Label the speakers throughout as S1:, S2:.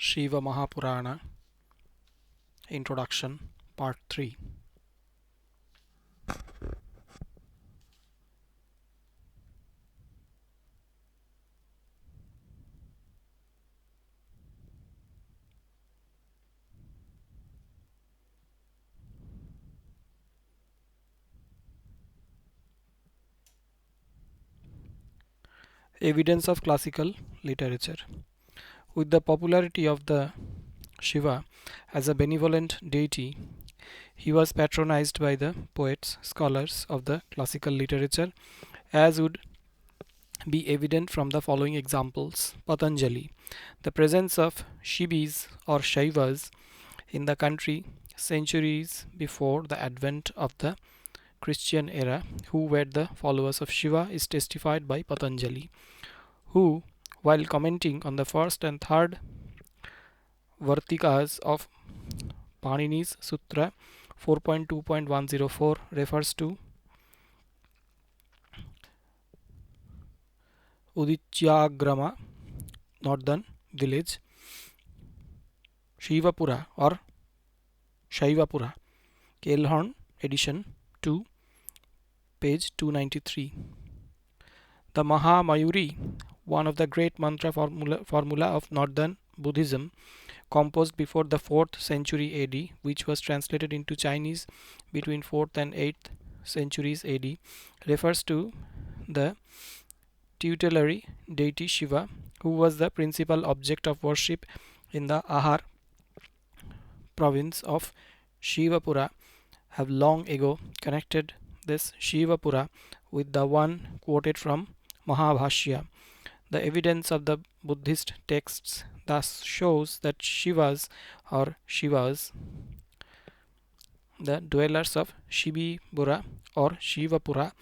S1: Shiva Mahapurana Introduction Part 3. Evidence of classical literature. With the popularity of the Shiva as a benevolent deity, he was patronized by the poets, scholars of the classical literature, as would be evident from the following examples. Patanjali. The presence of Shibis or Shaivas in the country centuries before the advent of the Christian era, who were the followers of Shiva, is testified by Patanjali, who, while commenting on the first and third Vartikas of Panini's Sutra 4.2.104, refers to Udicyagrama, northern village, Shivapura or Shaivapura, Kelhorn, edition 2, page 293. The Mahamayuri, one of the great mantra formula of northern Buddhism, composed before the 4th century AD, which was translated into Chinese between 4th and 8th centuries AD, refers to the tutelary deity Shiva, who was the principal object of worship in the Ahar province of Shivapura. Have long ago connected this Shivapura with the one quoted from Mahabhashya. The evidence of the Buddhist texts thus shows that Shivas or Shivas, the dwellers of Shibipura or Shivapura,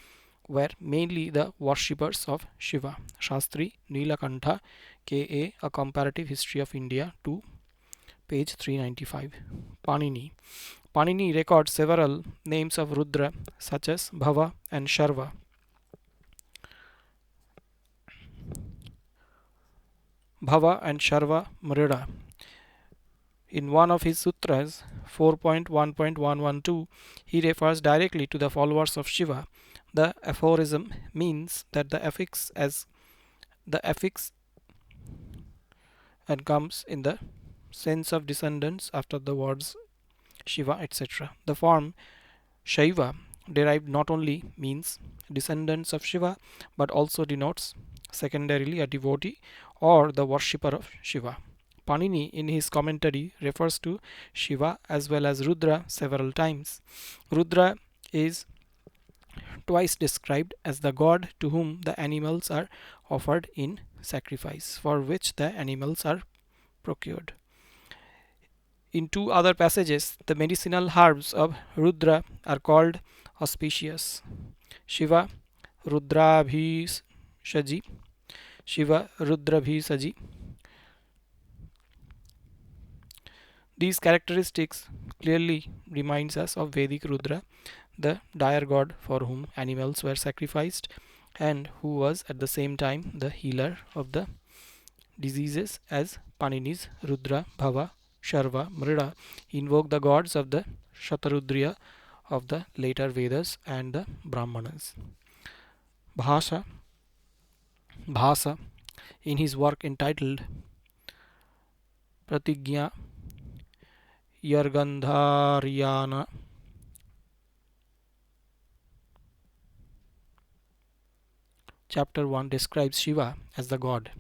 S1: were mainly the worshippers of Shiva. Shastri Nilakantha, K.A. A Comparative History of India 2, page 395. Panini. Panini records several names of Rudra such as Bhava and Sharva. Bhava and Sharva Mrida. In one of his sutras, 4.1.112, he refers directly to the followers of Shiva. The aphorism means that the affix and comes in the sense of descendants after the words Shiva, etc. The form Shaiva derived not only means descendants of Shiva but also denotes secondarily a devotee or the worshipper of Shiva. Panini in his commentary refers to Shiva as well as Rudra several times. Rudra is twice described as the god to whom the animals are offered in sacrifice, for which the animals are procured. In two other passages, the medicinal herbs of Rudra are called auspicious. Shiva Rudrabhishaji, Shiva Rudrabhisaji. These characteristics clearly reminds us of Vedic Rudra, the dire god for whom animals were sacrificed and who was at the same time the healer of the diseases, as Panini's Rudra, Bhava, Sharva, Mrida invoke the gods of the Shatarudriya of the later Vedas and the Brahmanas. Bhasa in his work entitled Pratigya Yargandharyana chapter 1 describes Shiva as the god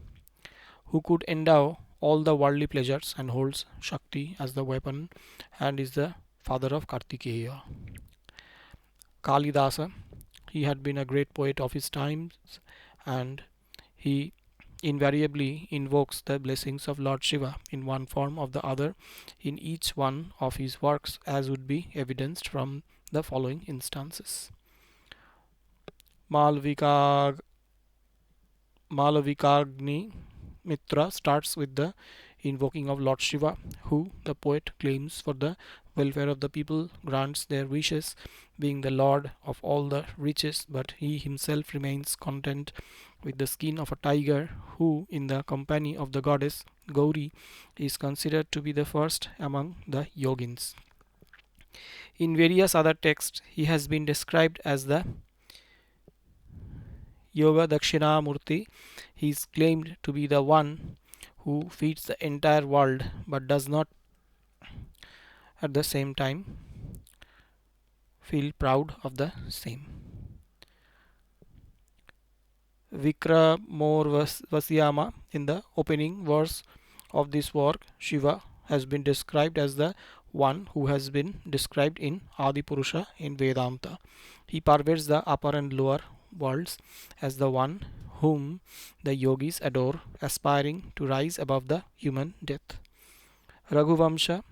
S1: who could endow all the worldly pleasures and holds Shakti as the weapon and is the father of Kartikeya. Kalidasa, he had been a great poet of his times and he invariably invokes the blessings of Lord Shiva in one form or the other in each one of his works, as would be evidenced from the following instances. Malavikagnini Mitra starts with the invoking of Lord Shiva, who the poet claims for the welfare of the people grants their wishes, being the lord of all the riches, but he himself remains content with the skin of a tiger, who, in the company of the goddess Gauri, is considered to be the first among the yogins. In various other texts, he has been described as the Yoga Dakshinamurti. He is claimed to be the one who feeds the entire world but does not at the same time feel proud of the same. Vikramorvasyama, in the opening verse of this work, Shiva has been described as the one who has been described in Adi Purusha in Vedanta. He pervades the upper and lower worlds as the one whom the yogis adore, aspiring to rise above the human death. Raghuvamsha,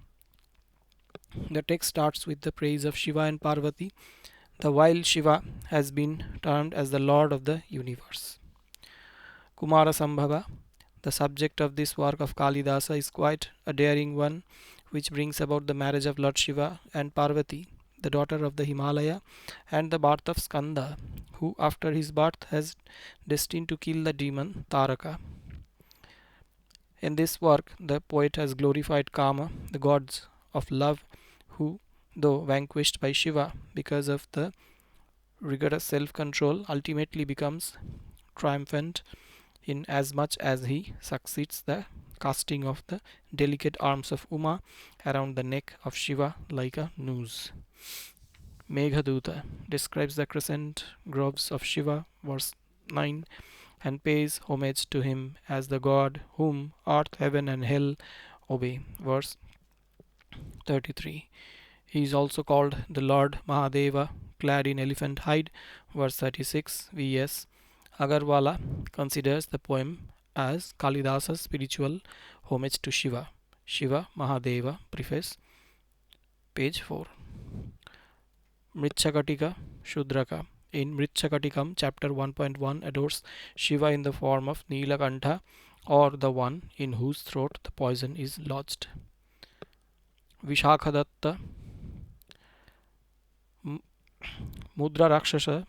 S1: the text starts with the praise of Shiva and Parvati, the while Shiva has been termed as the Lord of the universe. Kumara Sambhava, the subject of this work of Kalidasa, is quite a daring one, which brings about the marriage of Lord Shiva and Parvati, the daughter of the Himalaya, and the birth of Skanda, who after his birth has destined to kill the demon Taraka. In this work, the poet has glorified Kama, the gods of love, who, though vanquished by Shiva because of the rigorous self-control, ultimately becomes triumphant in as much as he succeeds the casting of the delicate arms of Uma around the neck of Shiva like a noose. Meghaduta describes the crescent groves of Shiva, verse 9, and pays homage to him as the god whom earth, heaven, and hell obey, verse 33. He is also called the Lord Mahadeva, clad in elephant hide, verse 36. V.S. Agarwala considers the poem as Kalidasa's spiritual homage to Shiva. Shiva Mahadeva, preface, page 4. Mritchakatika Shudraka, in Mritchakatikam, chapter 1.1, adores Shiva in the form of Nilakantha, or the one in whose throat the poison is lodged. Vishakhadatta Mudra Rakshasa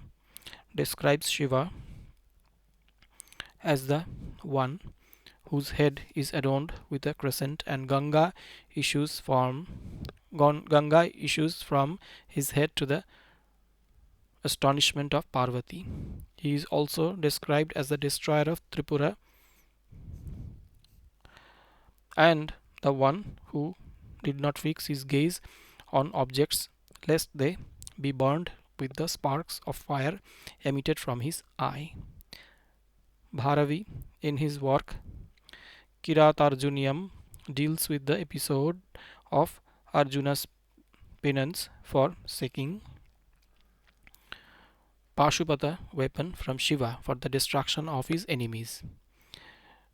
S1: describes Shiva as the one whose head is adorned with a crescent, and Ganga issues from his head to the astonishment of Parvati. He is also described as the destroyer of Tripura and the one who did not fix his gaze on objects lest they be burned with the sparks of fire emitted from his eye. Bharavi, in his work Kiratarjuniyam, deals with the episode of Arjuna's penance for seeking Pashupata weapon from Shiva for the destruction of his enemies.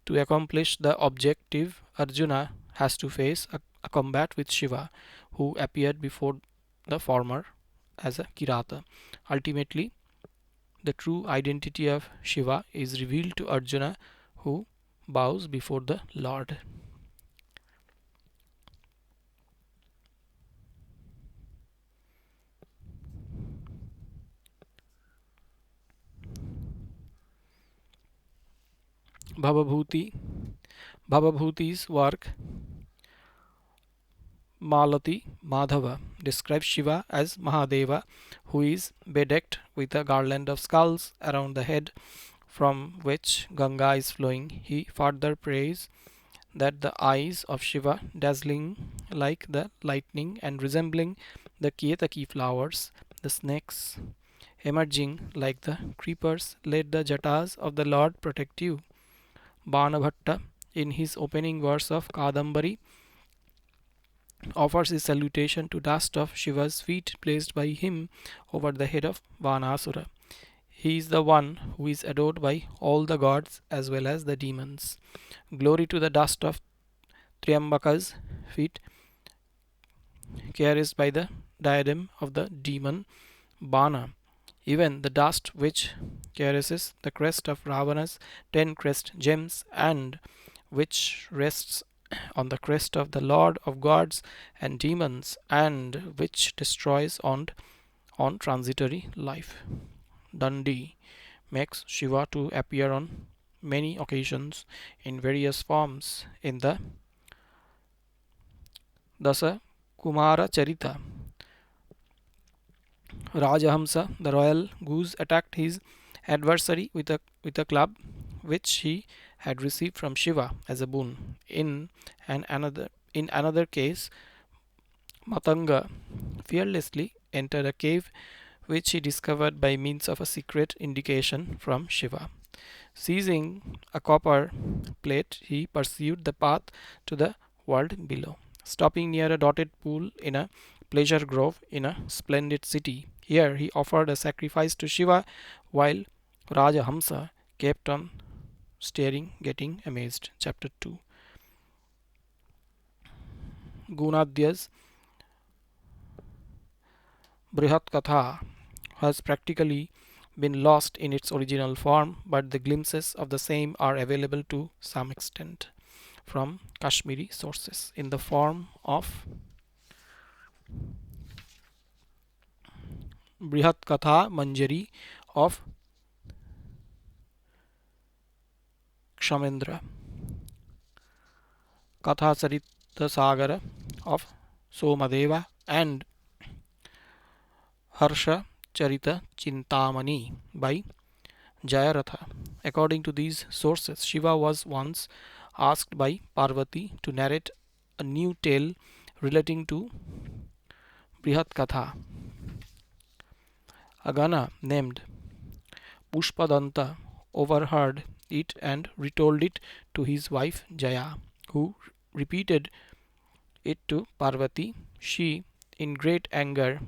S1: To accomplish the objective, Arjuna has to face a combat with Shiva, who appeared before the former as a Kirata. Ultimately, the true identity of Shiva is revealed to Arjuna, who bows before the Lord. Bhavabhuti's work Malati Madhava describes Shiva as Mahadeva, who is bedecked with a garland of skulls around the head from which Ganga is flowing. He further prays that the eyes of Shiva, dazzling like the lightning and resembling the Ketaki flowers, the snakes emerging like the creepers, let the jatas of the Lord protect you. Banabhatta, in his opening verse of Kadambari, offers his salutation to dust of Shiva's feet placed by him over the head of Vanasura. He is the one who is adored by all the gods as well as the demons. Glory to the dust of Triambaka's feet, carried by the diadem of the demon Bana. Even the dust which caresses the crest of Ravana's 10 crest gems, and which rests on the crest of the Lord of gods and demons, and which destroys on transitory life. Dandi makes Shiva to appear on many occasions in various forms in the Dasa Kumara Charita. Rajahamsa, the royal goose, attacked his adversary with a club which he had received from Shiva as a boon. In another case, Matanga fearlessly entered a cave which he discovered by means of a secret indication from Shiva. Seizing a copper plate, he pursued the path to the world below, stopping near a dotted pool in a pleasure grove in a splendid city. Here he offered a sacrifice to Shiva while Rajahamsa kept on staring, getting amazed. Chapter 2. Gunadhya's Brihat Katha has practically been lost in its original form, but the glimpses of the same are available to some extent from Kashmiri sources in the form of Brihat Katha Manjari of Kshamendra, Katha Sarita Sagara of Somadeva, and Harsha Charita Chintamani by Jayaratha. According to these sources, Shiva was once asked by Parvati to narrate a new tale relating to Brihat Katha. A Gana named Pushpadanta overheard it and retold it to his wife Jaya, who repeated it to Parvati. She, in great anger,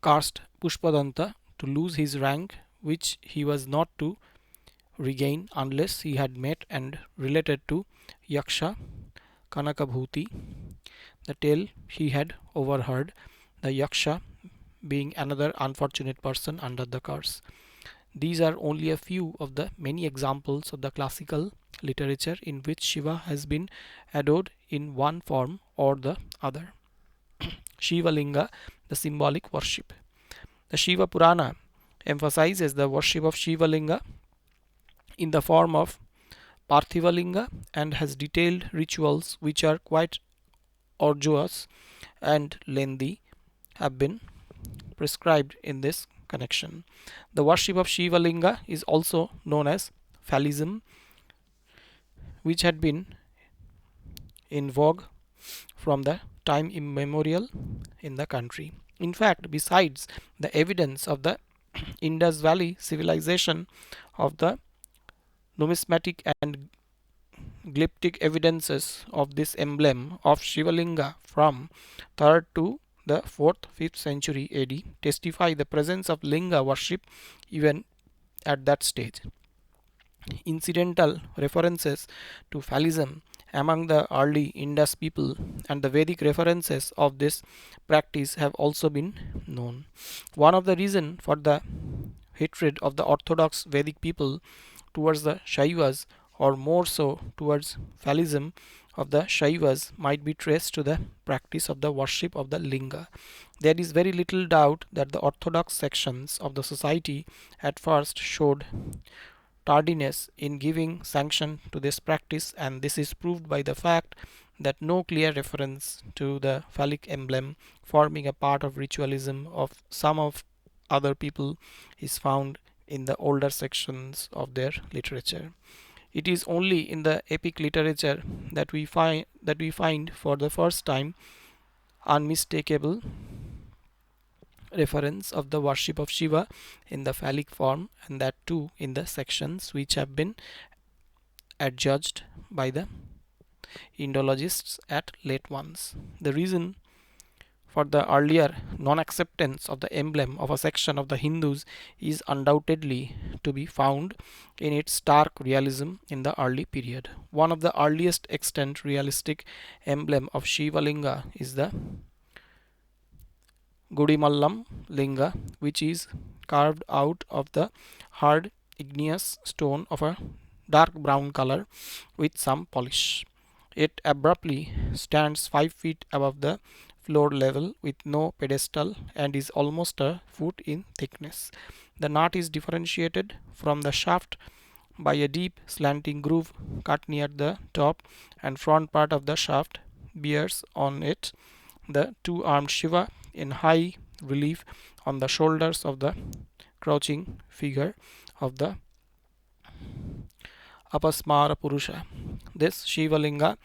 S1: cursed Pushpadanta to lose his rank, which he was not to regain unless he had met and related to Yaksha Kanakabhuti the tale he had overheard, the Yaksha being another unfortunate person under the curse. These are only a few of the many examples of the classical literature in which Shiva has been adored in one form or the other. Shiva Linga, the symbolic worship. The Shiva Purana emphasizes the worship of Shiva Linga in the form of Parthiva Linga and has detailed rituals which are quite arduous and lengthy have been prescribed in this connection. The worship of Shiva Linga is also known as Phallism, which had been in vogue from the time immemorial in the country. In fact, besides the evidence of the Indus Valley civilization, of the numismatic and glyptic evidences of this emblem of Shivalinga from 3rd to the 4th 5th century AD testify the presence of Linga worship even at that stage. Incidental references to Phallism among the early Indus people and the Vedic references of this practice have also been known. One of the reasons for the hatred of the orthodox Vedic people towards the Shaivas, or more so towards Phallism of the Shaivas, might be traced to the practice of the worship of the Linga. There is very little doubt that the orthodox sections of the society at first showed tardiness in giving sanction to this practice, and this is proved by the fact that no clear reference to the phallic emblem forming a part of ritualism of some of other people is found in the older sections of their literature. It is only in the epic literature that we find for the first time unmistakable reference of the worship of Shiva in the phallic form, and that too in the sections which have been adjudged by the Indologists at late ones. The reason for the earlier non-acceptance of the emblem of a section of the Hindus is undoubtedly to be found in its stark realism in the early period. One of the earliest extant realistic emblem of Shiva Linga is the Gudimallam Linga, which is carved out of the hard igneous stone of a dark brown color with some polish. It abruptly stands 5 feet above the floor level with no pedestal and is almost a foot in thickness. The knot is differentiated from the shaft by a deep slanting groove cut near the top, and front part of the shaft bears on it the two-armed Shiva in high relief on the shoulders of the crouching figure of the Apasmara Purusha. This Shiva Linga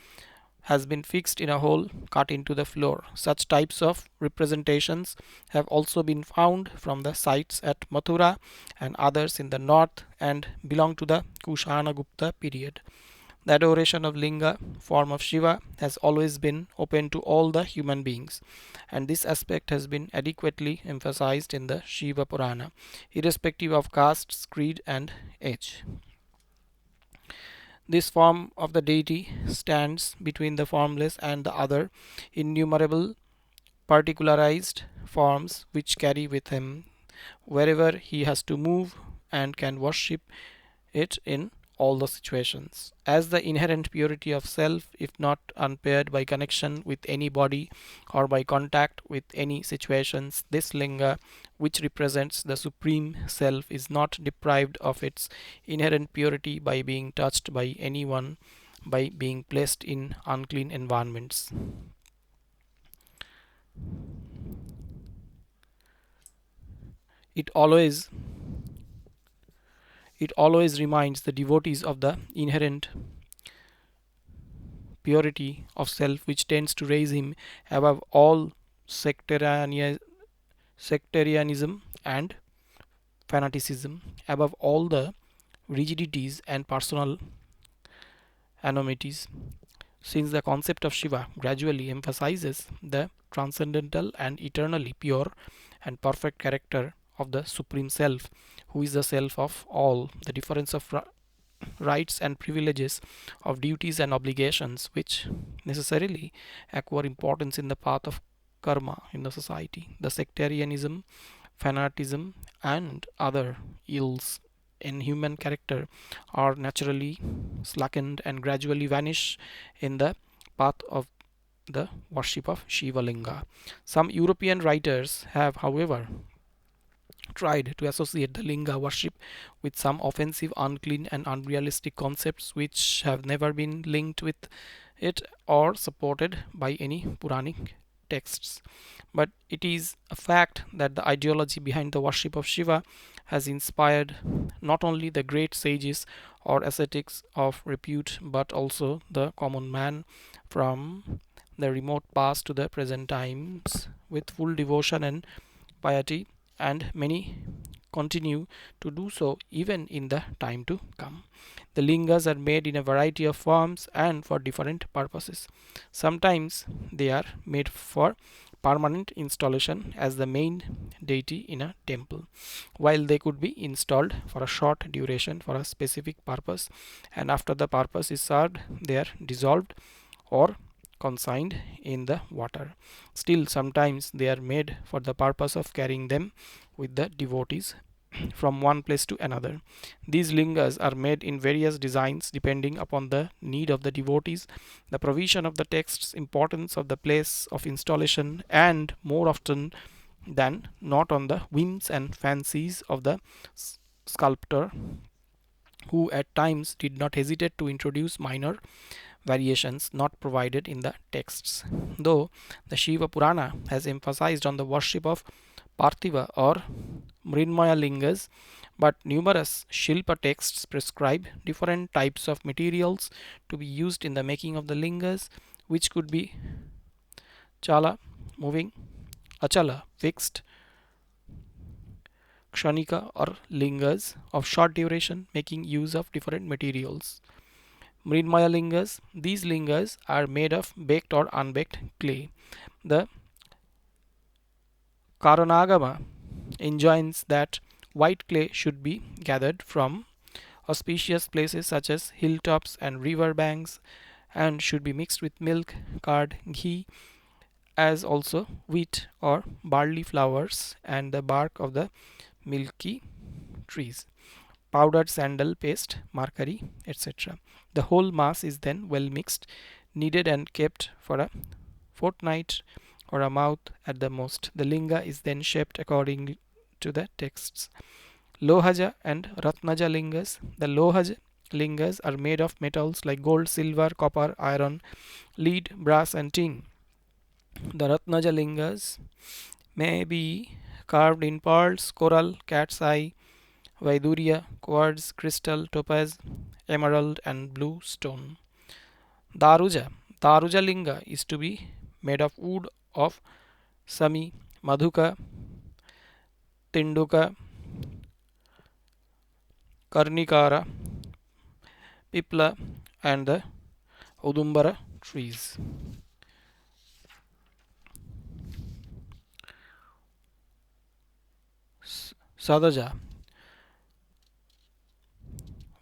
S1: has been fixed in a hole cut into the floor. Such types of representations have also been found from the sites at Mathura and others in the north and belong to the Kushana Gupta period. The adoration of Linga, form of Shiva, has always been open to all the human beings, and this aspect has been adequately emphasized in the Shiva Purana, irrespective of castes, creed, and age. This form of the deity stands between the formless and the other innumerable particularized forms which carry with him wherever he has to move and can worship it in all the situations. As the inherent purity of self, if not unpaired by connection with any body or by contact with any situations, this linga, which represents the supreme self, is not deprived of its inherent purity by being touched by anyone, by being placed in unclean environments. It always it always reminds the devotees of the inherent purity of self which tends to raise him above all sectarianism and fanaticism, above all the rigidities and personal anonymity. Since the concept of Shiva gradually emphasizes the transcendental and eternally pure and perfect character of the Supreme Self, who is the self of all, the difference of rights and privileges, of duties and obligations, which necessarily acquire importance in the path of karma in the society. The sectarianism, fanatism, and other ills in human character are naturally slackened and gradually vanish in the path of the worship of Shiva Linga. Some European writers have, however, tried to associate the linga worship with some offensive, unclean, and unrealistic concepts which have never been linked with it or supported by any Puranic texts. But it is a fact that the ideology behind the worship of Shiva has inspired not only the great sages or ascetics of repute but also the common man from the remote past to the present times with full devotion and piety, and many continue to do so even in the time to come. The lingas are made in a variety of forms and for different purposes. Sometimes they are made for permanent installation as the main deity in a temple, while they could be installed for a short duration for a specific purpose, and after the purpose is served, they are dissolved or consigned in the water. Still, sometimes they are made for the purpose of carrying them with the devotees from one place to another. These lingas are made in various designs depending upon the need of the devotees, the provision of the texts, importance of the place of installation, and more often than not on the whims and fancies of the sculptor, who at times did not hesitate to introduce minor variations not provided in the texts. Though the Shiva Purana has emphasized on the worship of Parthiva or Mrinmaya lingas, but numerous Shilpa texts prescribe different types of materials to be used in the making of the lingas, which could be chala, moving, achala, fixed, kshanika, or lingas of short duration, making use of different materials. Mrinmaya lingas, these lingas are made of baked or unbaked clay. The Karanagama enjoins that white clay should be gathered from auspicious places such as hilltops and river banks and should be mixed with milk, curd, ghee, as also wheat or barley flours and the bark of the milky trees, powdered sandal paste, mercury, etc. The whole mass is then well mixed, kneaded, and kept for a fortnight or a month at the most. The linga is then shaped according to the texts. Lohaja and Ratnaja lingas. The Lohaja lingas are made of metals like gold, silver, copper, iron, lead, brass, and tin. The Ratnaja lingas may be carved in pearls, coral, cat's eye, Vaiduria, quartz, crystal, topaz, emerald, and blue stone. Daruja. Daruja linga is to be made of wood of Sami, Madhuka, Tinduka, Karnikara, Pipla, and the Udumbara trees. Sadaja.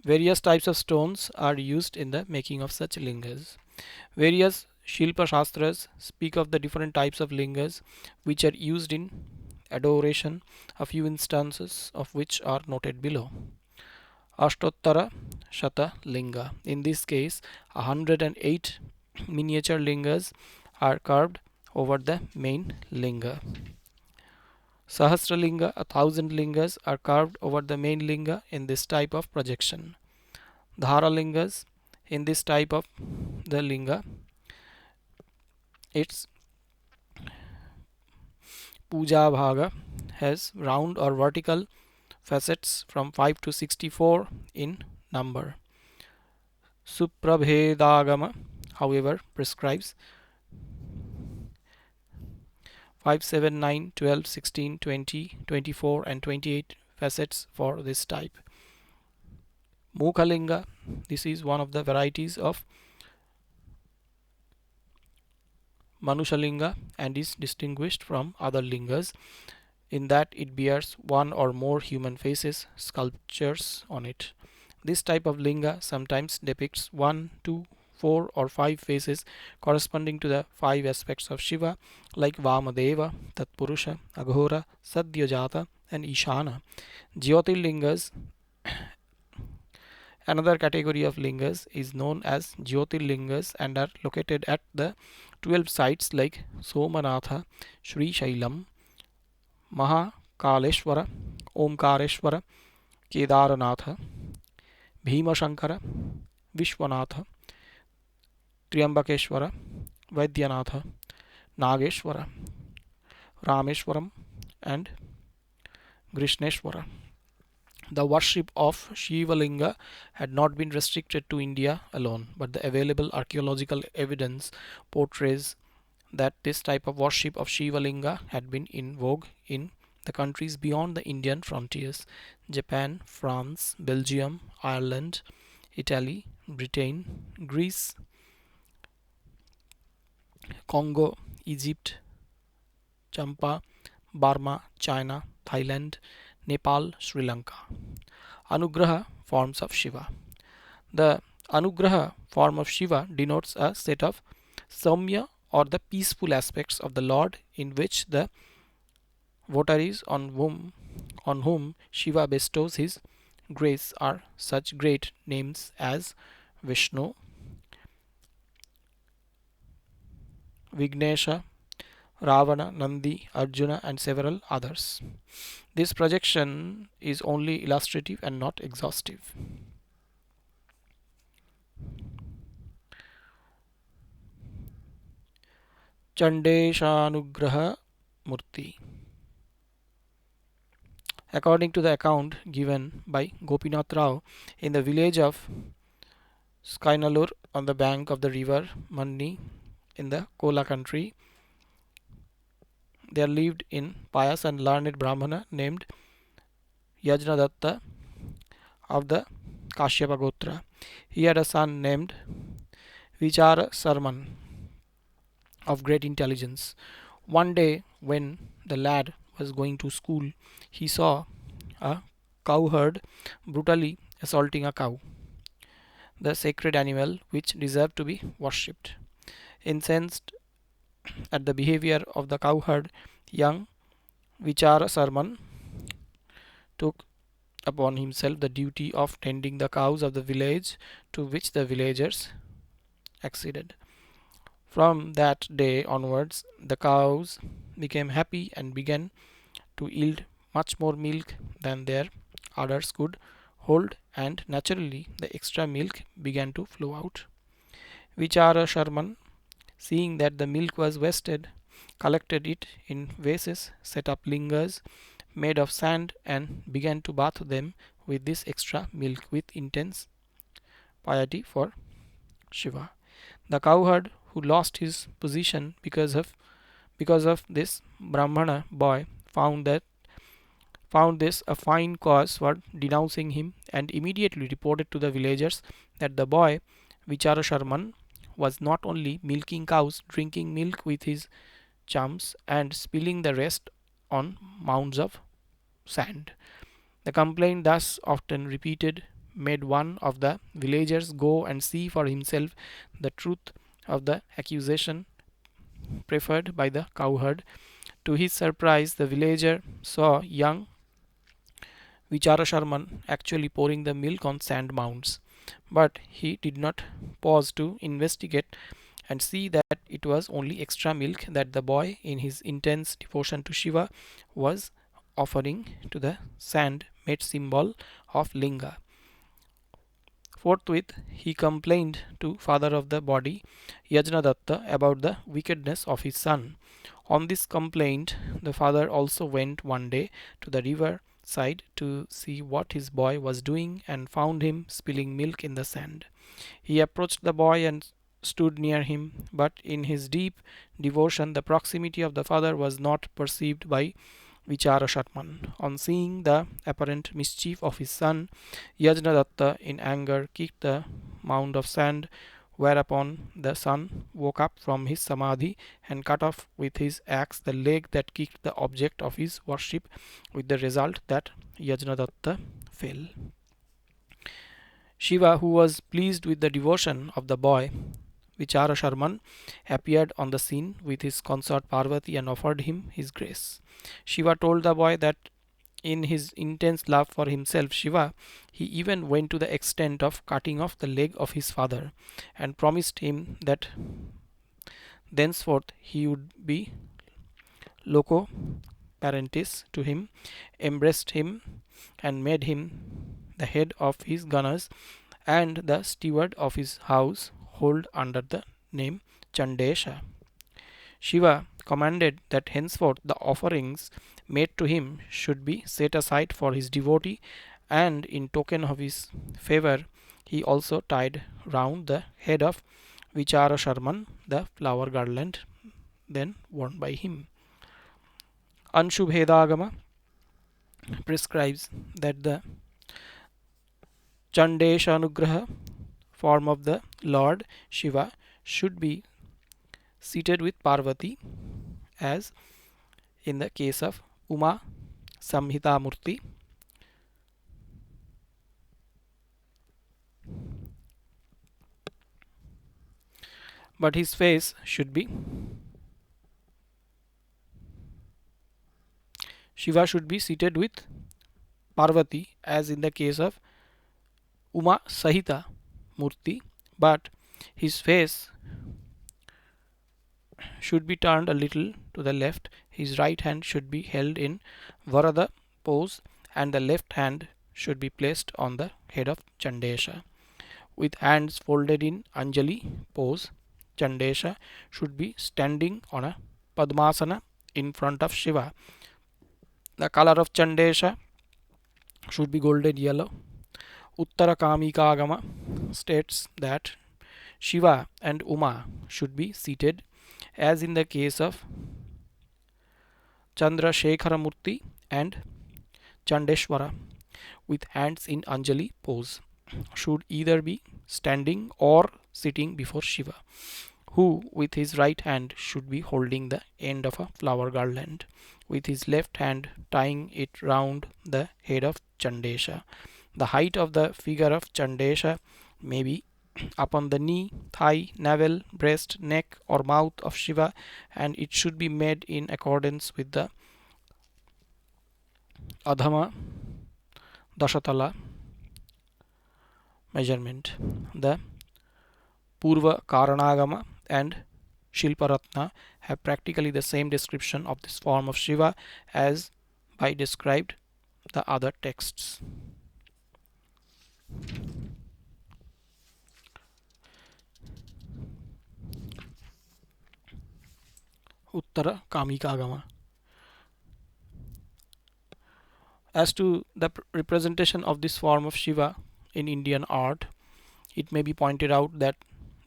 S1: Various types of stones are used in the making of such lingas. Various Shilpa Shastras speak of the different types of lingas which are used in adoration, a few instances of which are noted below. Ashtottara Shata Linga. In this case, 108 miniature lingas are carved over the main linga. Sahasralinga, 1,000 lingas are carved over the main linga in this type of projection. Dharalingas, in this type of the linga, its puja bhaga has round or vertical facets from 5 to 64 in number. Suprabhedagama, however, prescribes 5, 7, 9, 12, 16, 20, 24, and 28 facets for this type. Mukhalinga, this is one of the varieties of Manushalinga and is distinguished from other lingas in that it bears one or more human faces sculptures on it. This type of linga sometimes depicts 1, 2, 4, or 5 faces corresponding to the 5 aspects of Shiva like Vamadeva, Tatpurusha, Aghora, Sadyajata, and Ishana. Jyotirlingas, another category of lingas, is known as Jyotirlingas and are located at the 12 sites like Somanatha, Sri Shailam, Mahakaleshwara, Omkareshwara, Kedaranatha, Bhimashankara, Vishwanatha, Triambakeshwara, Vaidyanatha, Nageshwara, Rameshwaram, and Krishneshwara. The worship of Shiva Linga had not been restricted to India alone, but the available archaeological evidence portrays that this type of worship of Shiva Linga had been in vogue in the countries beyond the Indian frontiers: Japan, France, Belgium, Ireland, Italy, Britain, Greece, Congo, Egypt, Champa, Burma, China, Thailand, Nepal, Sri Lanka. Anugraha forms of Shiva. The Anugraha form of Shiva denotes a set of Samya or the peaceful aspects of the Lord in which the votaries on whom Shiva bestows his grace are such great names as Vishnu, Vignesha, Ravana, Nandi, Arjuna, and several others. This projection is only illustrative and not exhaustive. Chandeshanugraha Murti. According to the account given by Gopinath Rao in the village of Skainalur on the bank of the river Manni in the Kola country, there lived in pious and learned Brahmana named Yajnadatta of the Kashyapa Gotra. He had a son named Vichara Sarman of great intelligence. One day, when the lad was going to school, he saw a cowherd brutally assaulting a cow, the sacred animal which deserved to be worshipped. Incensed at the behavior of the cowherd, young Vichara Sarman took upon himself the duty of tending the cows of the village, to which the villagers acceded. From that day onwards, the cows became happy and began to yield much more milk than their others could hold, and naturally the extra milk began to flow out. Vichara Sharman, seeing that the milk was wasted, collected it in vases, set up lingers made of sand, and began to bath them with this extra milk with intense piety for Shiva. The cowherd, who lost his position because of this Brahmana boy, found this a fine cause for denouncing him, and immediately reported to the villagers that the boy Vichara Sharman was not only milking cows, drinking milk with his chums, and spilling the rest on mounds of sand. The complaint, thus often repeated, made one of the villagers go and see for himself the truth of the accusation preferred by the cowherd. To his surprise, the villager saw young Vichara Sharman actually pouring the milk on sand mounds. But he did not pause to investigate and see that it was only extra milk that the boy, in his intense devotion to Shiva, was offering to the sand made symbol of Linga. Forthwith, he complained to father of the body, Yajnadatta, about the wickedness of his son. On this complaint, the father also went one day to the river side to see what his boy was doing, and found him spilling milk in the sand. He approached the boy and stood near him, but in his deep devotion the proximity of the father was not perceived by Vichara Sharman. On seeing the apparent mischief of his son, Yajnadatta in anger kicked the mound of sand, whereupon the son woke up from his samadhi and cut off with his axe the leg that kicked the object of his worship, with the result that Yajnadatta fell. Shiva, who was pleased with the devotion of the boy, Vichara Sharman, appeared on the scene with his consort Parvati and offered him his grace. Shiva told the boy that in his intense love for himself, Shiva, he even went to the extent of cutting off the leg of his father, and promised him that thenceforth he would be loco parentis to him, embraced him, and made him the head of his gunners and the steward of his house, hold under the name Chandesha. Shiva commanded that henceforth the offerings made to him should be set aside for his devotee, and in token of his favor he also tied round the head of Vichara Sharman the flower garland then worn by him. Anshubhedagama prescribes that the Chandesha Anugraha form of the Lord Shiva should be seated with Parvati, as in the case of Uma Samhita Murti. But his face should be Shiva should be seated with Parvati, as in the case of Uma Sahita Murti, but his face should be turned a little to the left. His right hand should be held in Varada pose, and the left hand should be placed on the head of Chandesha. With hands folded in Anjali pose, Chandesha should be standing on a Padmasana in front of Shiva. The color of Chandesha should be golden yellow. Uttara Kamikagama states that Shiva and Uma should be seated, as in the case of Chandrasekhara Murti and Chandeshwara, with hands in Anjali pose, should either be standing or sitting before Shiva, who with his right hand should be holding the end of a flower garland, with his left hand tying it round the head of Chandesha. The height of the figure of Chandesha may be upon the knee, thigh, navel, breast, neck, or mouth of Shiva, and it should be made in accordance with the Adhama Dashatala measurement. The Purva Karanagama and Shilparatna have practically the same description of this form of Shiva as by described the other texts. Uttara Kamikagama. As to the representation of this form of Shiva in Indian art, it may be pointed out that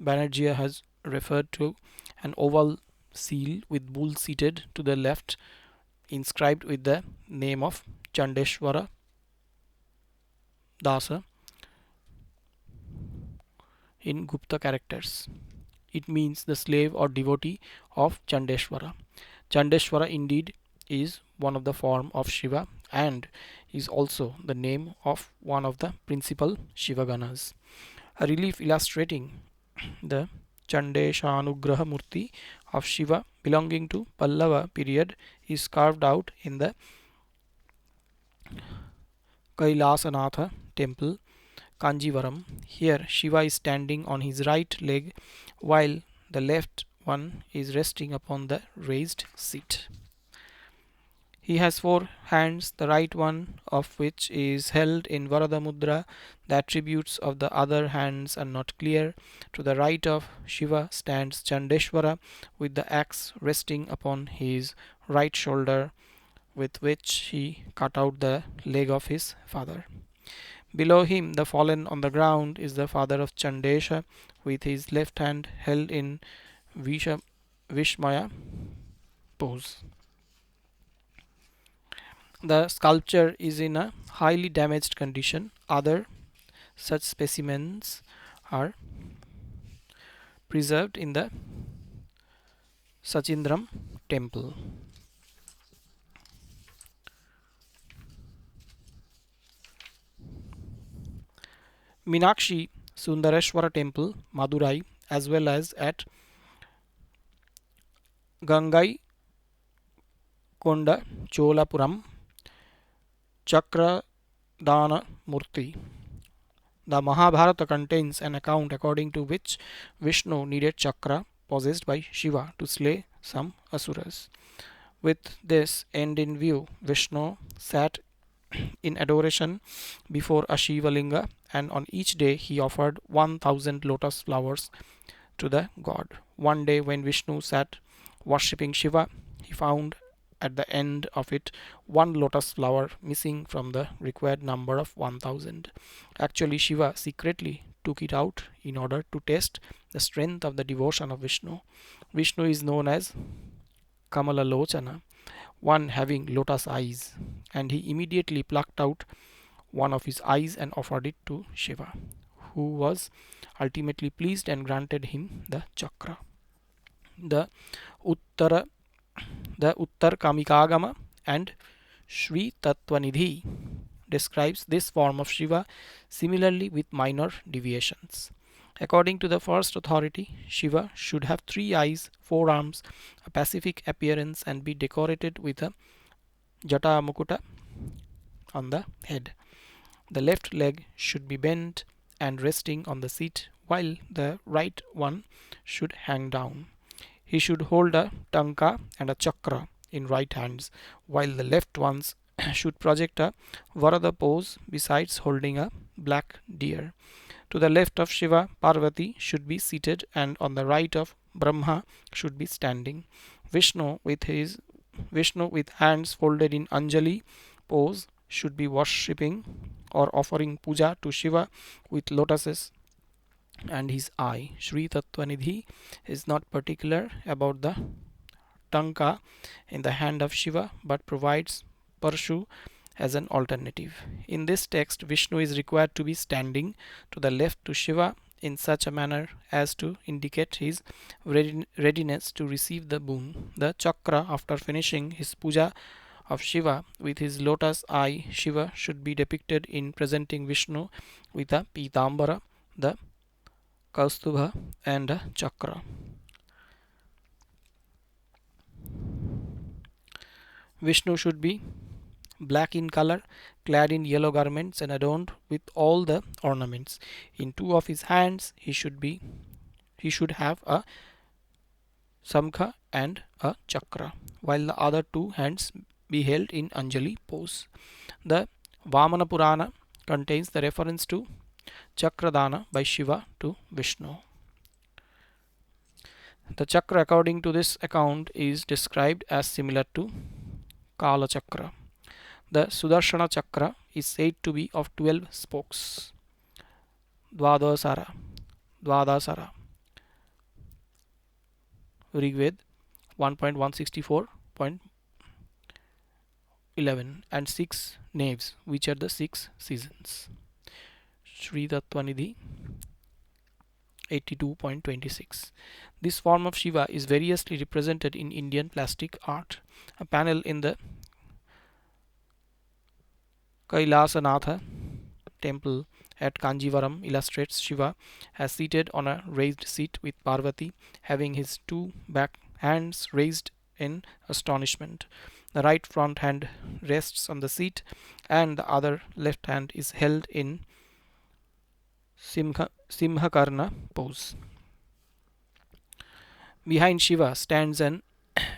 S1: Banerjee has referred to an oval seal with bull seated to the left, inscribed with the name of Chandeshwara Dasa in Gupta characters. It means the slave or devotee of Chandeshwara. Chandeshwara indeed is one of the form of Shiva and is also the name of one of the principal Shivaganas. A relief illustrating the Chandeshanugraha Murti of Shiva belonging to Pallava period is carved out in the Kailasanatha temple, Kanjivaram. Here Shiva is standing on his right leg while the left one is resting upon the raised seat. He has four hands, the right one of which is held in Varada Mudra. The attributes of the other hands are not clear. To the right of Shiva stands Chandeshwara with the axe resting upon his right shoulder, with which he cut out the leg of his father. Below him, the fallen on the ground, is the father of Chandesha with his left hand held in Vishmaya pose. The sculpture is in a highly damaged condition. Other such specimens are preserved in the Sachindram temple. Meenakshi Sundareshwara temple, Madurai, as well as at Gangai Konda Cholapuram Chakra Dana Murti. The Mahabharata contains an account according to which Vishnu needed chakra possessed by Shiva to slay some asuras. With this end in view, Vishnu sat in adoration before a Shiva linga, and on each day he offered 1000 lotus flowers to the god. One day, when Vishnu sat worshipping Shiva, he found at the end of it one lotus flower missing from the required number of 1000. Actually, Shiva secretly took it out in order to test the strength of the devotion of Vishnu. Vishnu is known as Kamala Lochana, one having lotus eyes, and he immediately plucked out one of his eyes and offered it to Shiva, who was ultimately pleased and granted him the chakra. The Uttara the Uttar Kamikagama and Shri Tattvanidhi describes this form of Shiva similarly with minor deviations. According to the first authority, Shiva should have 3 eyes, 4 arms, a pacific appearance, and be decorated with a Jata Mukuta on the head. The left leg should be bent and resting on the seat, while the right one should hang down. He should hold a tanka and a chakra in right hands, while the left ones should project a Varada pose besides holding a black deer. To the left of Shiva, Parvati should be seated, and on the right of Brahma should be standing. Vishnu with hands folded in Anjali pose should be worshipping or offering puja to Shiva with lotuses and his eye. Sri Tattvanidhi is not particular about the tanka in the hand of Shiva but provides Parshu as an alternative. In this text, Vishnu is required to be standing to the left to Shiva in such a manner as to indicate his readiness to receive the boon. The chakra, after finishing his puja of Shiva with his lotus eye, Shiva should be depicted in presenting Vishnu with a pitambara, the kaustubha, and a chakra. Vishnu should be black in color, clad in yellow garments and adorned with all the ornaments. In 2 of his hands he should have a samkha and a chakra, while the other 2 hands be held in Anjali pose. The Vamana Purana contains the reference to Chakradana by Shiva to Vishnu. The chakra, according to this account, is described as similar to Kala Chakra. The Sudarshana Chakra is said to be of 12 spokes. Dvadasara, Dvadasara, Rigved 1.164.11, and 6 naves, which are the 6 seasons. Sri Tattvanidhi 82.26. This form of Shiva is variously represented in Indian plastic art. A panel in the Kailasanatha temple at Kanjivaram illustrates Shiva as seated on a raised seat with Parvati having his two back hands raised in astonishment. The right front hand rests on the seat and the other left hand is held in Simhakarna pose. Behind Shiva stands an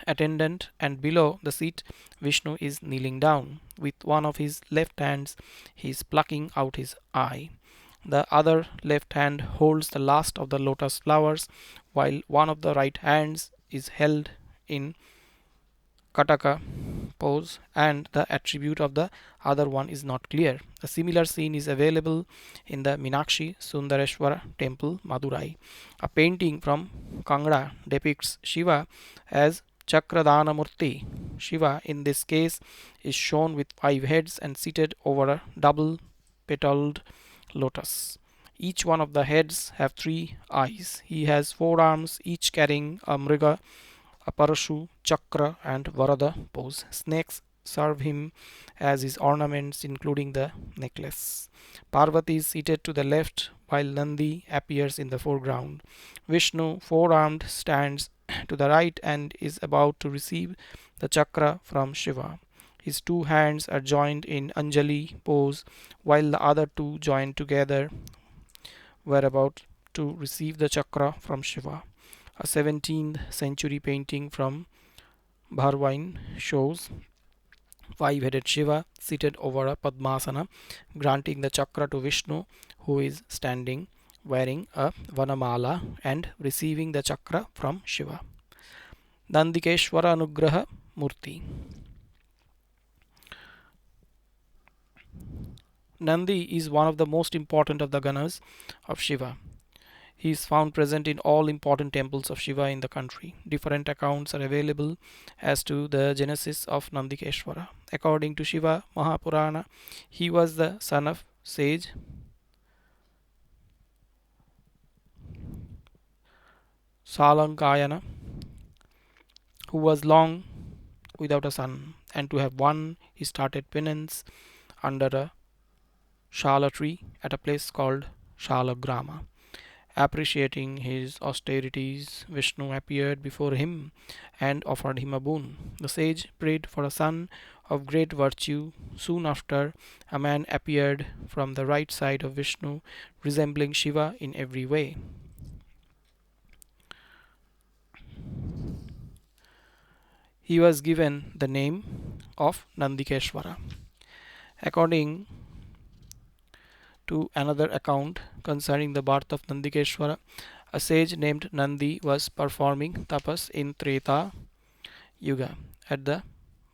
S1: attendant, and below the seat Vishnu is kneeling down. With one of his left hands he is plucking out his eye. The other left hand holds the last of the lotus flowers, while one of the right hands is held in Kataka pose, and the attribute of the other one is not clear. A similar scene is available in the Meenakshi Sundareshwara temple, Madurai. A painting from Kangra depicts Shiva as Chakradana Murti. Shiva in this case is shown with 5 heads and seated over a double petaled lotus. Each one of the heads have 3 eyes. He has 4 arms, each carrying a mriga, a parashu, chakra, and varada pose. Snakes serve him as his ornaments, including the necklace. Parvati is seated to the left, while Nandi appears in the foreground. Vishnu, 4-armed, stands to the right and is about to receive the chakra from Shiva. His 2 hands are joined in Anjali pose, while the other 2 joined together were about to receive the chakra from Shiva. A 17th century painting from Bharwine shows 5-headed Shiva seated over a Padmasana, granting the chakra to Vishnu, who is standing wearing a Vanamala and receiving the chakra from Shiva. Nandikeshwara Anugraha Murti. Nandi is one of the most important of the Ganas of Shiva. He is found present in all important temples of Shiva in the country. Different accounts are available as to the genesis of Nandikeshwara. According to Shiva Mahapurana, he was the son of sage Salankayana, who was long without a son, and to have won, he started penance under a Shala tree at a place called Shalagrama. Appreciating his austerities, Vishnu appeared before him and offered him a boon. The sage prayed for a son of great virtue. Soon after, a man appeared from the right side of Vishnu, resembling Shiva in every way. He was given the name of Nandikeshwara. According to another account concerning the birth of Nandikeshwara, a sage named Nandi was performing tapas in Treta Yuga at the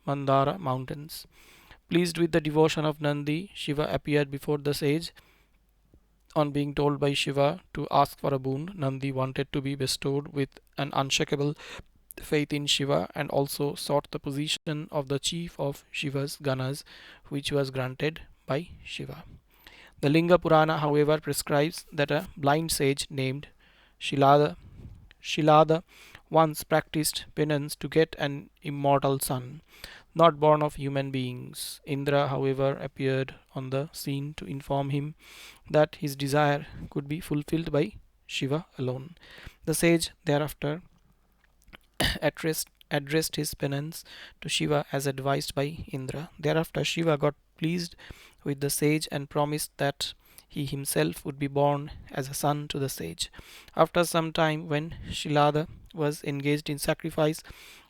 S1: Mandara mountains. Pleased with the devotion of Nandi, Shiva appeared before the sage. On being told by Shiva to ask for a boon, Nandi wanted to be bestowed with an unshakable faith in Shiva and also sought the position of the chief of Shiva's Ganas, which was granted by Shiva. The Linga Purana, however, prescribes that a blind sage named Shilada once practiced penance to get an immortal son, not born of human beings. Indra, however, appeared on the scene to inform him that his desire could be fulfilled by Shiva alone. The sage thereafter addressed his penance to Shiva as advised by Indra. Thereafter, Shiva got pleased with the sage and promised that he himself would be born as a son to the sage. After some time, when Shilada was engaged in sacrifice,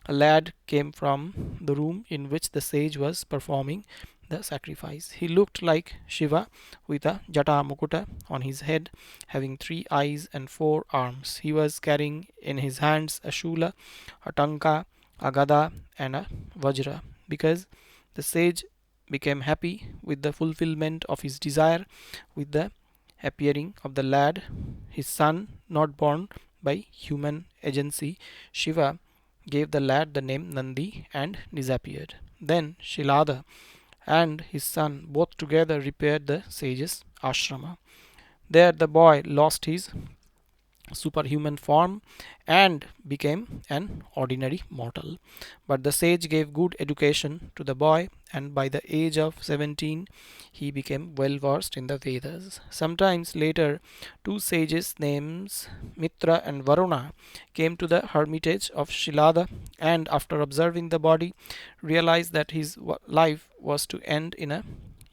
S1: a lad came from the room in which the sage was performing the sacrifice. He looked like Shiva with a jata mukuta on his head, having 3 eyes and 4 arms. He was carrying in his hands a shula, a tanka, a gada, and a vajra. Because the sage became happy with the fulfillment of his desire with the appearing of the lad, his son, not born by human agency, Shiva gave the lad the name Nandi and disappeared. Then Shilada and his son both together repaired the sage's ashrama. There the boy lost his superhuman form and became an ordinary mortal. But the sage gave good education to the boy, and by the age of 17 he became well versed in the Vedas. Sometimes later, two sages named Mitra and Varuna came to the hermitage of Shilada and, after observing the body, realized that his life was to end in a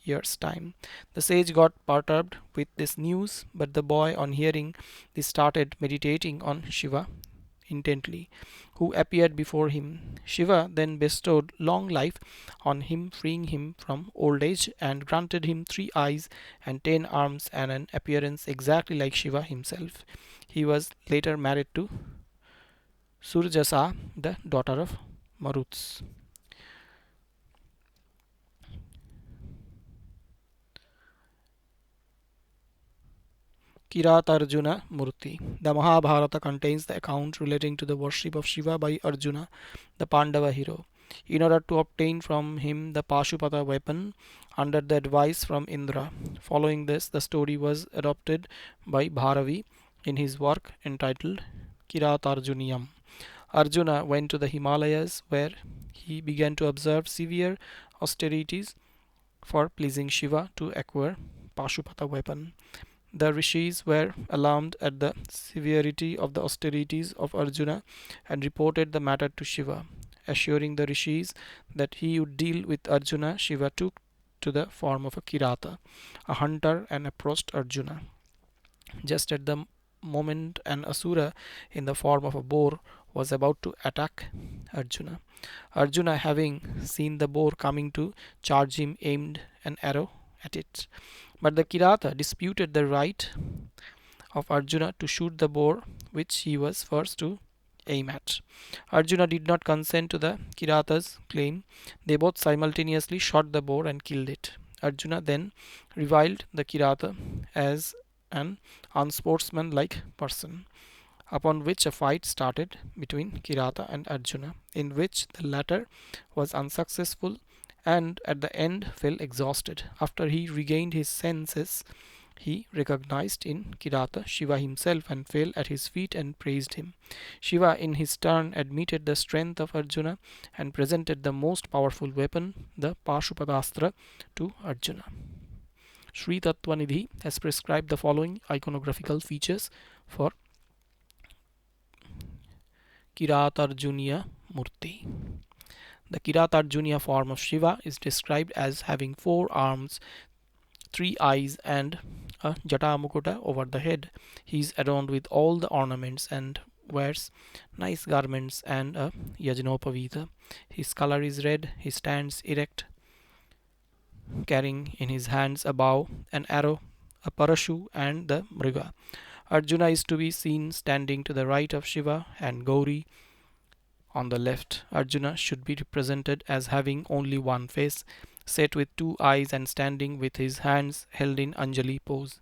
S1: year's time. The sage got perturbed with this news, but the boy, on hearing this, started meditating on Shiva intently, who appeared before him. Shiva then bestowed long life on him, freeing him from old age, and granted him 3 eyes and 10 arms and an appearance exactly like Shiva himself. He was later married to Surjasa, the daughter of Maruts. Kiratarjuna Murti. The Mahabharata contains the account relating to the worship of Shiva by Arjuna, the Pandava hero, in order to obtain from him the Pashupata weapon under the advice from Indra. Following this, the story was adopted by Bharavi in his work entitled Kiratarjuniyam. Arjuna went to the Himalayas where he began to observe severe austerities for pleasing Shiva to acquire Pashupata weapon. The rishis were alarmed at the severity of the austerities of Arjuna and reported the matter to Shiva. Assuring the rishis that he would deal with Arjuna, Shiva took to the form of a Kirata, a hunter, and approached Arjuna. Just at the moment, an asura in the form of a boar was about to attack Arjuna. Arjuna, having seen the boar coming to charge him, aimed an arrow at it. But the Kirata disputed the right of Arjuna to shoot the boar which he was first to aim at. Arjuna did not consent to the Kirata's claim. They both simultaneously shot the boar and killed it. Arjuna then reviled the Kirata as an unsportsmanlike person, upon which a fight started between Kirata and Arjuna, in which the latter was unsuccessful and at the end fell exhausted. After he regained his senses, he recognized in Kirata Shiva himself and fell at his feet and praised him. Shiva in his turn admitted the strength of Arjuna and presented the most powerful weapon, the Pashupadastra, to Arjuna. Sri Tattvanidhi has prescribed the following iconographical features for Kiratarjuniya Murti. The Kiratarjuniya form of Shiva is described as having 4 arms, 3 eyes, and a jata mukuta over the head. He is adorned with all the ornaments and wears nice garments and a yajnopavita. His color is red. He stands erect, carrying in his hands a bow, an arrow, a parashu, and the mriga. Arjuna is to be seen standing to the right of Shiva and Gauri on the left. Arjuna should be represented as having only one face, set with 2 eyes and standing with his hands held in Anjali pose.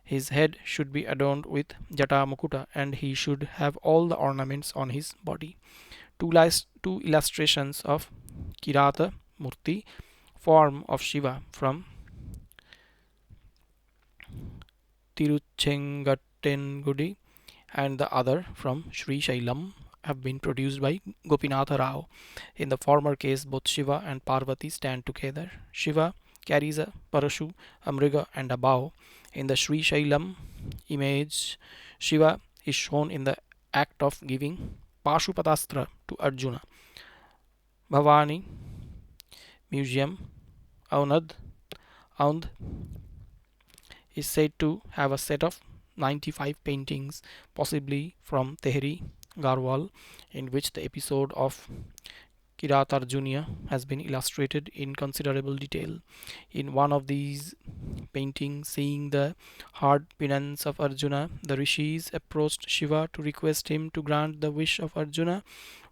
S1: His head should be adorned with Jata Mukuta and he should have all the ornaments on his body. Two illustrations of Kirata Murti, form of Shiva, from Tiruchengattengudi and the other from Sri Shailam have been produced by Gopinatha Rao. In the former case, both Shiva and Parvati stand together. Shiva carries a parashu, a mriga, and a bow. In the Sri Shailam image, Shiva is shown in the act of giving Pashupatastra to Arjuna. Bhavani Museum, Aunad is said to have a set of 95 paintings, possibly from Tehri Garhwal, in which the episode of Kiratarjunya has been illustrated in considerable detail. In one of these paintings, seeing the hard penance of Arjuna, the rishis approached Shiva to request him to grant the wish of Arjuna,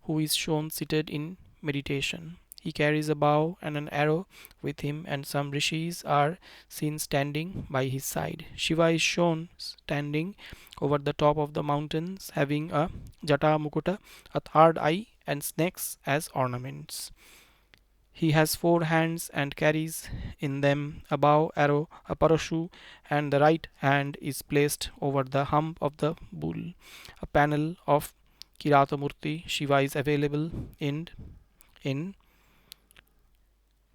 S1: who is shown seated in meditation. He carries a bow and an arrow with him, and some rishis are seen standing by his side. Shiva is shown standing over the top of the mountains, having a jata mukuta, a third eye, and snakes as ornaments. He has four hands and carries in them a bow, arrow, a parashu, and the right hand is placed over the hump of the bull. A panel of Kiratamurti Shiva is available in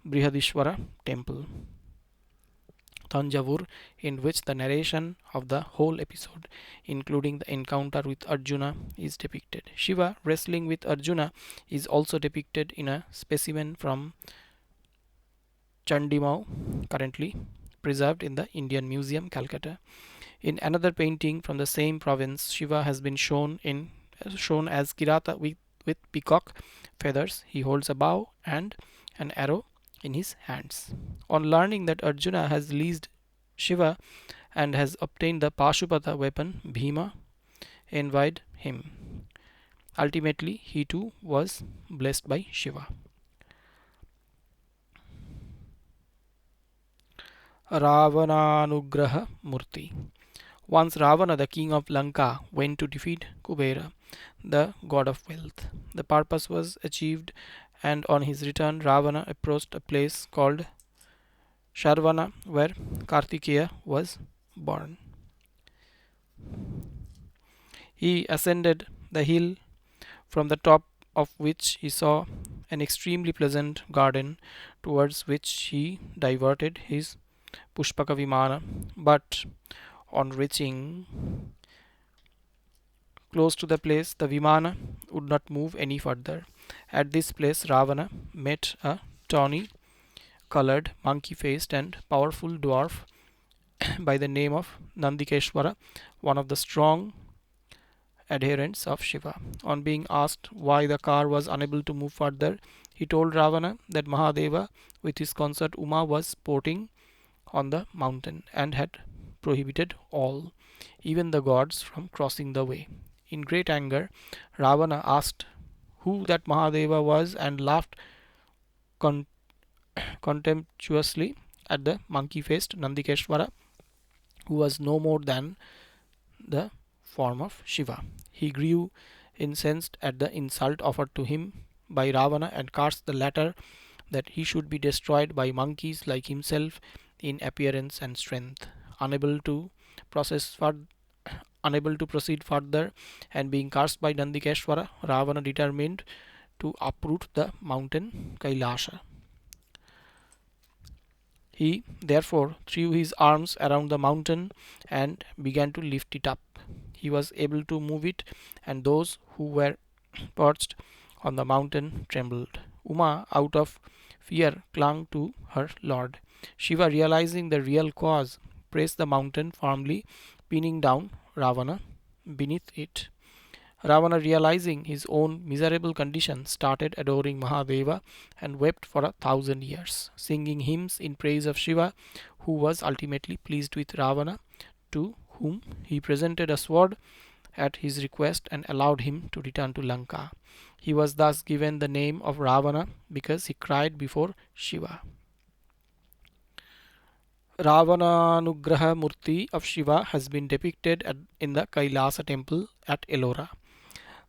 S1: Brihadishwara temple, Tanjavur, in which the narration of the whole episode, including the encounter with Arjuna, is depicted. Shiva wrestling with Arjuna is also depicted in a specimen from Chandimau, currently preserved in the Indian Museum, Calcutta. In another painting from the same province, Shiva has been shown as Kirata with peacock feathers. He holds a bow and an arrow in his hands. On learning that Arjuna has released Shiva and has obtained the Pashupata weapon, Bhima envied him. Ultimately, he too was blessed by Shiva. Ravananugraha Murti. Once Ravana, the king of Lanka, went to defeat Kubera, the god of wealth. The purpose was achieved, and on his return, Ravana approached a place called Sharvana, where Kartikeya was born. He ascended the hill, from the top of which he saw an extremely pleasant garden, towards which he diverted his Pushpaka Vimana, but on reaching close to the place, the Vimana would not move any further. At this place, Ravana met a tawny colored, monkey faced, and powerful dwarf by the name of Nandikeshwara, one of the strong adherents of Shiva. On being asked why the car was unable to move further, he told Ravana that Mahadeva, with his consort Uma, was sporting on the mountain and had prohibited all, even the gods, from crossing the way. In great anger, Ravana asked who that Mahadeva was and laughed con- contemptuously at the monkey faced Nandikeshwara, who was no more than the form of Shiva. He grew incensed at the insult offered to him by Ravana and cursed the latter that he should be destroyed by monkeys like himself in appearance and strength. Unable to process further, Unable to proceed further, and being cursed by Nandikeshwara, Ravana determined to uproot the mountain Kailasa. He therefore threw his arms around the mountain and began to lift it up. He was able to move it, and those who were perched on the mountain trembled. Uma, out of fear, clung to her lord. Shiva, realizing the real cause, pressed the mountain firmly, pinning down Ravana beneath it. Ravana, realizing his own miserable condition, started adoring Mahadeva and wept for 1,000 years, singing hymns in praise of Shiva, who was ultimately pleased with Ravana, to whom he presented a sword at his request and allowed him to return to Lanka. He was thus given the name of Ravana because he cried before Shiva. Ravananugraha Murti of Shiva has been depicted in the Kailasa temple at Ellora.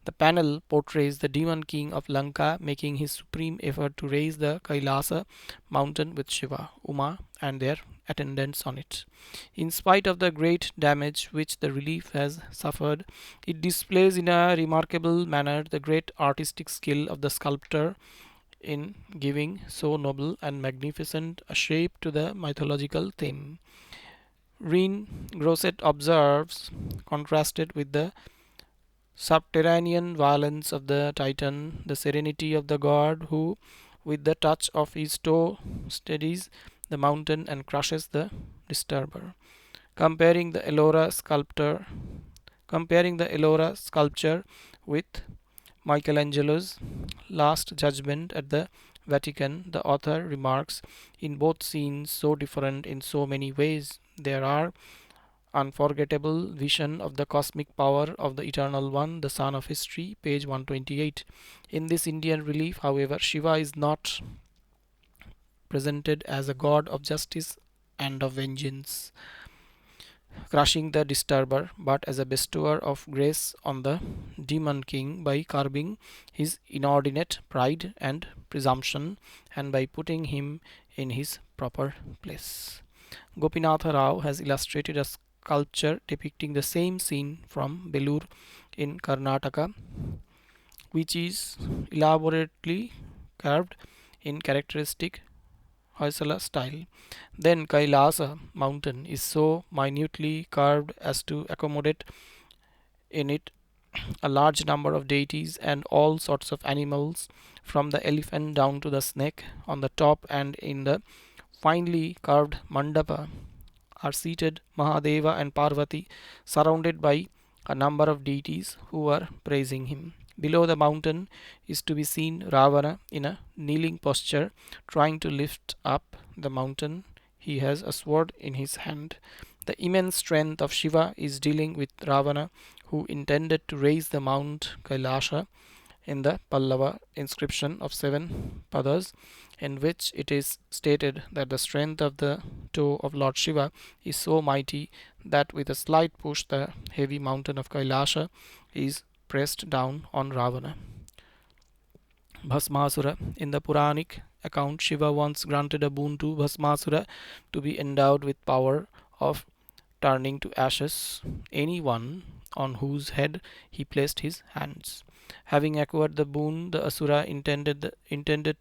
S1: The panel portrays the demon king of Lanka making his supreme effort to raise the Kailasa mountain with Shiva, Uma, and their attendants on it. In spite of the great damage which the relief has suffered, it displays in a remarkable manner the great artistic skill of the sculptor in giving so noble and magnificent a shape to the mythological theme. Rene Grosset observes, contrasted with the subterranean violence of the Titan, the serenity of the god who, with the touch of his toe, steadies the mountain and crushes the disturber. Comparing the Ellora sculpture with Michelangelo's Last Judgment at the Vatican, the author remarks, in both scenes so different in so many ways, there are unforgettable vision of the cosmic power of the Eternal One, the Sun of History, page 128. In this Indian relief, however, Shiva is not presented as a god of justice and of vengeance, crushing the disturber, but as a bestower of grace on the demon king by curbing his inordinate pride and presumption and by putting him in his proper place. Gopinatha Rao has illustrated a sculpture depicting the same scene from Belur in Karnataka, which is elaborately carved in characteristic Hoysala style. Then Kailasa mountain is so minutely carved as to accommodate in it a large number of deities and all sorts of animals, from the elephant down to the snake. On the top and in the finely carved mandapa are seated Mahadeva and Parvati, surrounded by a number of deities who are praising him. Below the mountain is to be seen Ravana in a kneeling posture, trying to lift up the mountain. He has a sword in his hand. The immense strength of Shiva is dealing with Ravana, who intended to raise the Mount Kailasha in the Pallava inscription of 7 padas, in which it is stated that the strength of the toe of Lord Shiva is so mighty that with a slight push the heavy mountain of Kailasha is pressed down on Ravana. Bhasmasura. In the Puranic account, Shiva once granted a boon to Bhasmasura to be endowed with power of turning to ashes anyone on whose head he placed his hands. Having acquired the boon, the Asura intended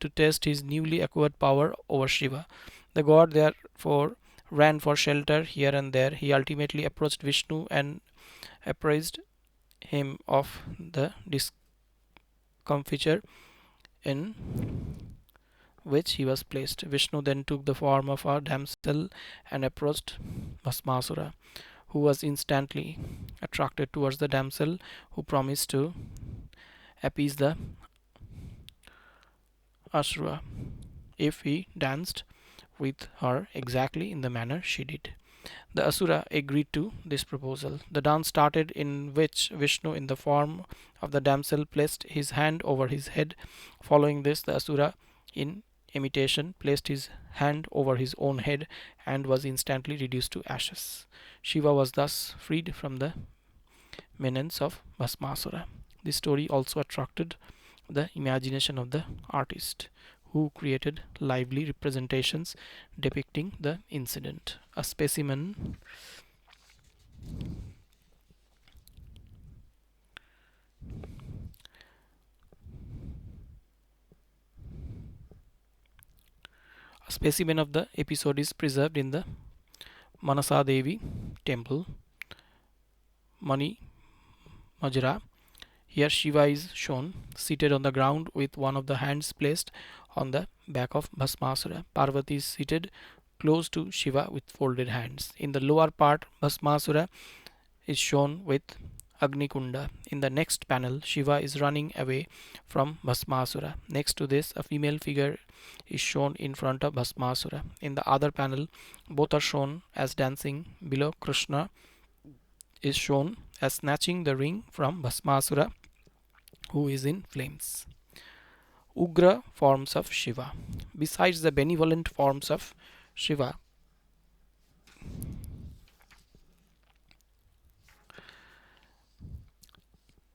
S1: to test his newly acquired power over Shiva. The god therefore ran for shelter here and there. He ultimately approached Vishnu and apprised him of the discomfiture in which he was placed. Vishnu then took the form of a damsel and approached Bhasmasura, who was instantly attracted towards the damsel, who promised to appease the Asura if he danced with her exactly in the manner she did. The Asura agreed to this proposal. The dance started, in which Vishnu, in the form of the damsel, placed his hand over his head. Following this, the Asura, in imitation, placed his hand over his own head and was instantly reduced to ashes. Shiva was thus freed from the menace of Bhasmasura. This story also attracted the imagination of the artist, who created lively representations depicting the incident. A specimen of the episode is preserved in the Manasa Devi temple, Mani Majra. Here Shiva is shown seated on the ground with one of the hands placed on the back of Bhasmasura. Parvati is seated close to Shiva with folded hands. In the lower part, Bhasmasura is shown with Agnikunda. In the next panel, Shiva is running away from Bhasmasura. Next to this, a female figure is shown in front of Bhasmasura. In the other panel, both are shown as dancing. Below, Krishna is shown as snatching the ring from Bhasmasura, who is in flames. Ugra forms of Shiva. Besides the benevolent forms of Shiva,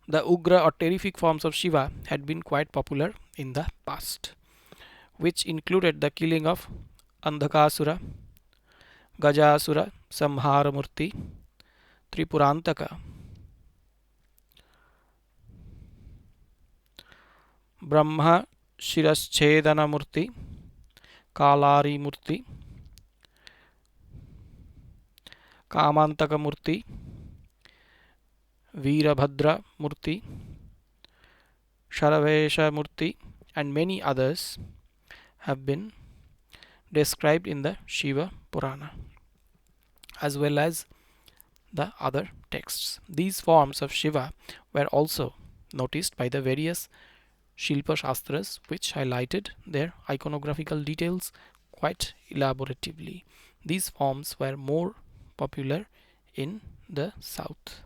S1: the Ugra or terrific forms of Shiva had been quite popular in the past, which included the killing of Andhakasura, Gajasura, Samharamurti, Tripurantaka, Brahma Shiraschedana Kalari Murti, Kamantaka Murti, Veerabhadra Murti, Sharavesha Murti, and many others have been described in the Shiva Purana as well as the other texts. These forms of Shiva were also noticed by the various Shilpa Shastras, which highlighted their iconographical details quite elaboratively. These forms were more popular in the south.